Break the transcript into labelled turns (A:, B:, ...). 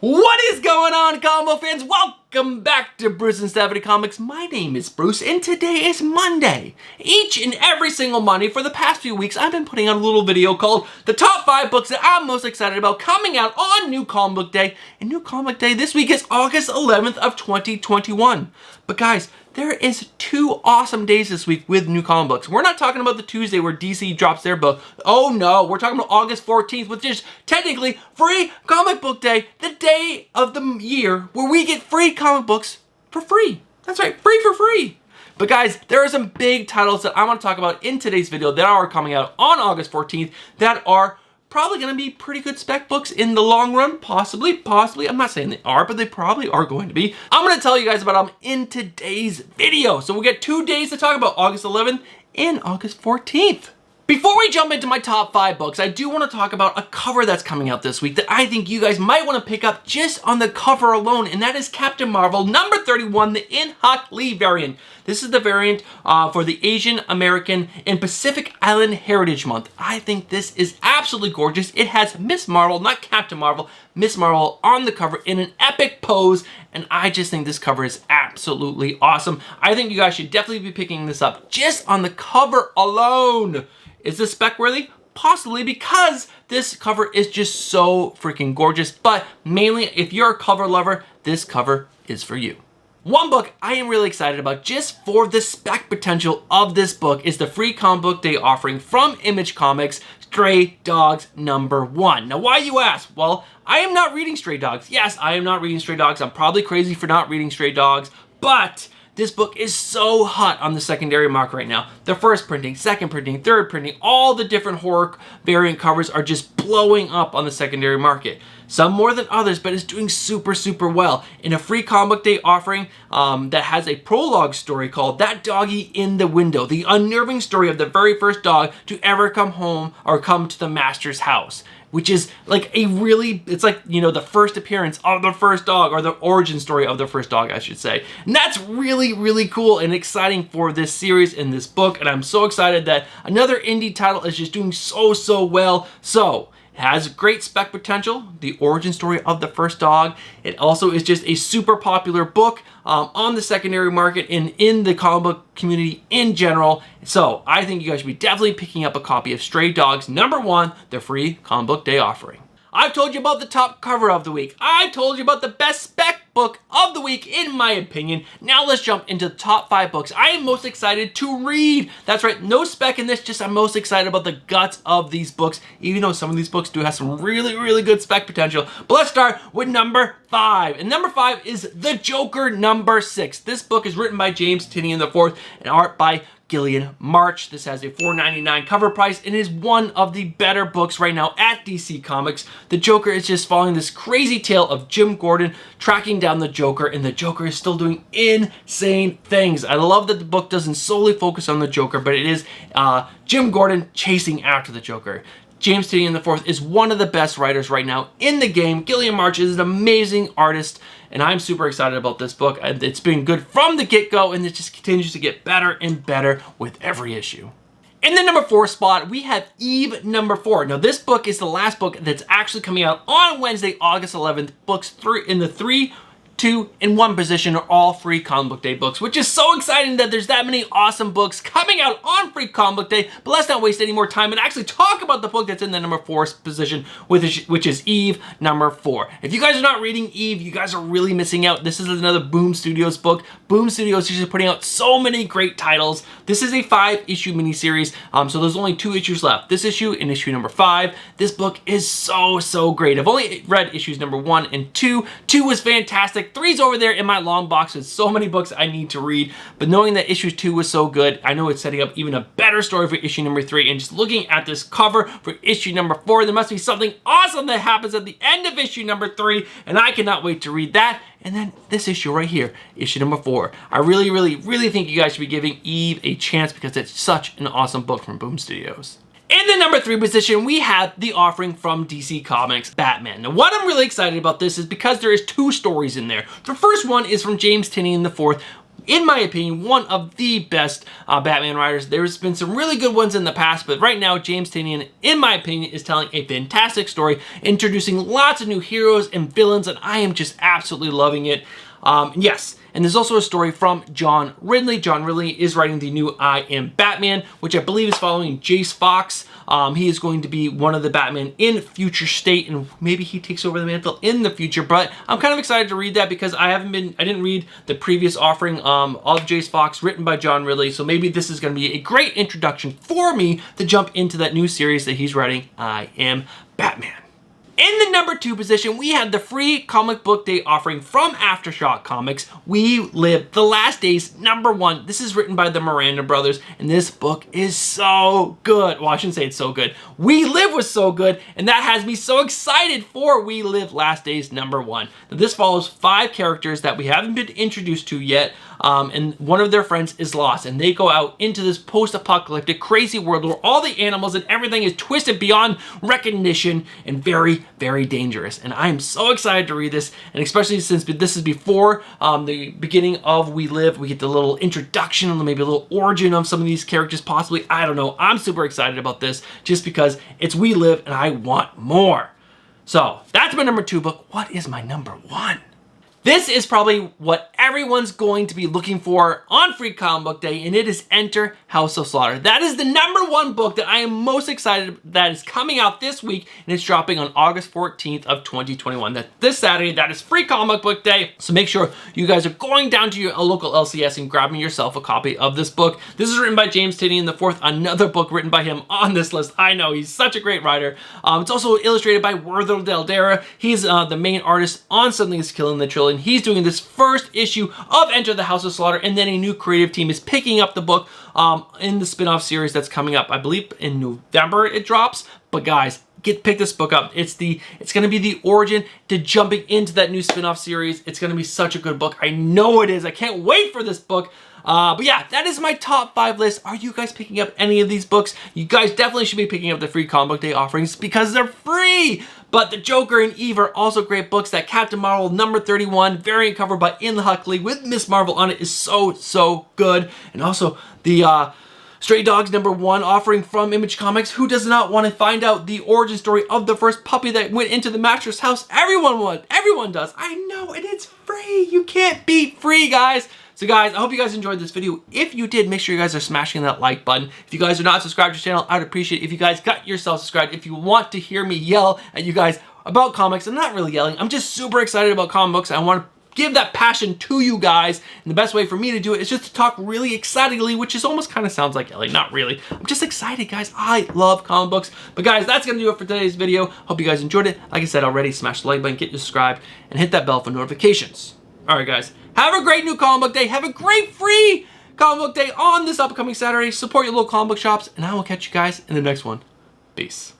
A: What is going on, combo fans? Welcome back to Bruce and Stephanie Comics. My name is Bruce, and today is Monday. Each and every single Monday for the past few weeks, I've been putting out a little video called the top 5 books that I'm most excited about coming out on New Comic Book Day. And New Comic Book Day this week is August 11th of 2021. But guys, there is 2 awesome days this week with new comic books. We're not talking about the Tuesday where DC drops their book. Oh no, we're talking about August 14th, which is technically Free Comic Book Day, the day of the year where we get free comic books for free. That's right, free for free. But guys, there are some big titles that I want to talk about in today's video that are coming out on August 14th that are probably going to be pretty good spec books in the long run. Possibly. I'm not saying they are, but they probably are going to be. I'm going to tell you guys about them in today's video. So we'll get 2 days to talk about, August 11th and August 14th. Before we jump into my top 5 books, I do want to talk about a cover that's coming out this week that I think you guys might want to pick up just on the cover alone, and that is Captain Marvel number 31, the In-Hak Lee variant. This is the variant for the Asian American and Pacific Island Heritage Month. I think this is absolutely gorgeous. It has Miss Marvel, not Captain Marvel, Miss Marvel on the cover in an epic pose, and I just think this cover is absolutely awesome. I think you guys should definitely be picking this up just on the cover alone. Is this spec worthy? Possibly, because this cover is just so freaking gorgeous, but mainly if you're a cover lover, this cover is for you. One book I am really excited about just for the spec potential of this book is the Free Comic Book Day offering from Image Comics, Stray Dogs number 1. Now, why you ask? Well, I am not reading Stray Dogs. Yes, I am not reading Stray Dogs. I'm probably crazy for not reading Stray Dogs, but this book is so hot on the secondary market right now. The first printing, second printing, third printing, all the different horror variant covers are just blowing up on the secondary market. Some more than others, but it's doing super well. In a Free Comic Book Day offering that has a prologue story called That Doggy in the Window, the unnerving story of the very first dog to ever come home or come to the master's house. Which is like it's like, you know, the first appearance of the first dog, or the origin story of the first dog, I should say. And that's really cool and exciting for this series and this book. And I'm so excited that another indie title is just doing so well. So, it has great spec potential, the origin story of the first dog. It also is just a super popular book on the secondary market and in the comic book community in general. So I think you guys should be definitely picking up a copy of Stray Dogs number 1, the Free Comic Book Day offering. I've told you about the top cover of the week. I've told you about the best spec book of the week, in my opinion. Now let's jump into the top 5 books I am most excited to read. That's right, no spec in this, just I'm most excited about the guts of these books, even though some of these books do have some really good spec potential. But let's start with number 5. And number 5 is The Joker number 6. This book is written by James Tynion IV and art by Gillian March. This has a $4.99 cover price and is one of the better books right now at DC Comics. The Joker is just following this crazy tale of Jim Gordon tracking down the Joker, and the Joker is still doing insane things. I love that the book doesn't solely focus on the Joker, but it is Jim Gordon chasing after the Joker. James Tynion IV is one of the best writers right now in the game. Gillian March is an amazing artist, and I'm super excited about this book. It's been good from the get-go, and it just continues to get better and better with every issue. In the number 4 spot, we have Eve number 4. Now, this book is the last book that's actually coming out on Wednesday, August 11th. Books 3 in the 3, 2, and 1 position are all Free Comic Book Day books, which is so exciting that there's that many awesome books coming out on Free Comic Book Day. But let's not waste any more time and actually talk about the book that's in the number 4 position, which is Eve number 4. If you guys are not reading Eve, you guys are really missing out. This is another Boom Studios book. Boom Studios is just putting out so many great titles. This is a 5-issue miniseries, so there's only 2 issues left. This issue and issue number 5. This book is so great. I've only read issues number 1 and 2. 2 was fantastic. 3's over there in my long box with so many books I need to read, but knowing that issue 2 was so good, I know it's setting up even a better story for issue number 3, and just looking at this cover for issue number 4, there must be something awesome that happens at the end of issue number 3, and I cannot wait to read that. And then this issue right here, issue number 4. I really think you guys should be giving Eve a chance because it's such an awesome book from Boom Studios. In the number 3 position, we have the offering from DC Comics, Batman. Now, what I'm really excited about this is because there is 2 stories in there. The first one is from James Tynion IV, in my opinion, one of the best Batman writers. There's been some really good ones in the past, but right now, James Tynion, in my opinion, is telling a fantastic story, introducing lots of new heroes and villains, and I am just absolutely loving it. Yes, and there's also a story from John Ridley. John Ridley is writing the new I Am Batman, which I believe is following Jace Fox. He is going to be one of the Batman in Future State, and maybe he takes over the mantle in the future. But I'm kind of excited to read that because I didn't read the previous offering of Jace Fox written by John Ridley. So maybe this is going to be a great introduction for me to jump into that new series that he's writing, I Am Batman. In the number 2 position, we had the free comic book day offering from Aftershock Comics, We Live: The Last Days, number 1. This is written by the Miranda brothers, and this book is so good. Well, I shouldn't say it's so good. We Live was so good, and that has me so excited for We Live: Last Days, number 1. Now, this follows 5 characters that we haven't been introduced to yet, and one of their friends is lost, and they go out into this post-apocalyptic crazy world where all the animals and everything is twisted beyond recognition and very, very dangerous. And I am so excited to read this, and especially since this is before the beginning of We Live. We get the little introduction, maybe a little origin of some of these characters, possibly. I don't know. I'm super excited about this just because it's We Live and I want more. So that's my number 2 book. What is my number 1? This is probably what everyone's going to be looking for on Free Comic Book Day, and it is Enter House of Slaughter. That is the number 1 book that I am most excited that is coming out this week, and it's dropping on August 14th of 2021. That's this Saturday. That is Free Comic Book Day, so make sure you guys are going down to your local LCS and grabbing yourself a copy of this book. This is written by James Tynion IV, another book written by him on this list. I know, he's such a great writer. It's also illustrated by Werther Dell'Edera. He's the main artist on Something is Killing the Trilogy. He's doing this first issue of Enter the House of Slaughter, and then a new creative team is picking up the book in the spin-off series that's coming up. I believe in November it drops. But guys, pick this book up. It's going to be the origin to jumping into that new spin-off series. It's going to be such a good book. I know it is. I can't wait for this book. But yeah, that is my top 5 list. Are you guys picking up any of these books? You guys definitely should be picking up the Free Comic Book Day offerings because they're free. But The Joker and Eve are also great books. That Captain Marvel number 31 variant cover by Ian Huckley with Miss Marvel on it is so, so good. And also the Stray Dogs number 1 offering from Image Comics. Who does not want to find out the origin story of the first puppy that went into the mattress house? Everyone does. I know, and it's free. You can't beat free, guys. So guys, I hope you guys enjoyed this video. If you did, make sure you guys are smashing that like button. If you guys are not subscribed to the channel, I'd appreciate it if you guys got yourself subscribed. If you want to hear me yell at you guys about comics, I'm not really yelling. I'm just super excited about comic books. I want to give that passion to you guys. And the best way for me to do it is just to talk really excitedly, which is almost kind of sounds like yelling. Not really. I'm just excited, guys. I love comic books. But guys, that's going to do it for today's video. Hope you guys enjoyed it. Like I said already, smash the like button, get you subscribed, and hit that bell for notifications. All right, guys. Have a great new comic book day. Have a great free comic book day on this upcoming Saturday. Support your local comic book shops, and I will catch you guys in the next one. Peace.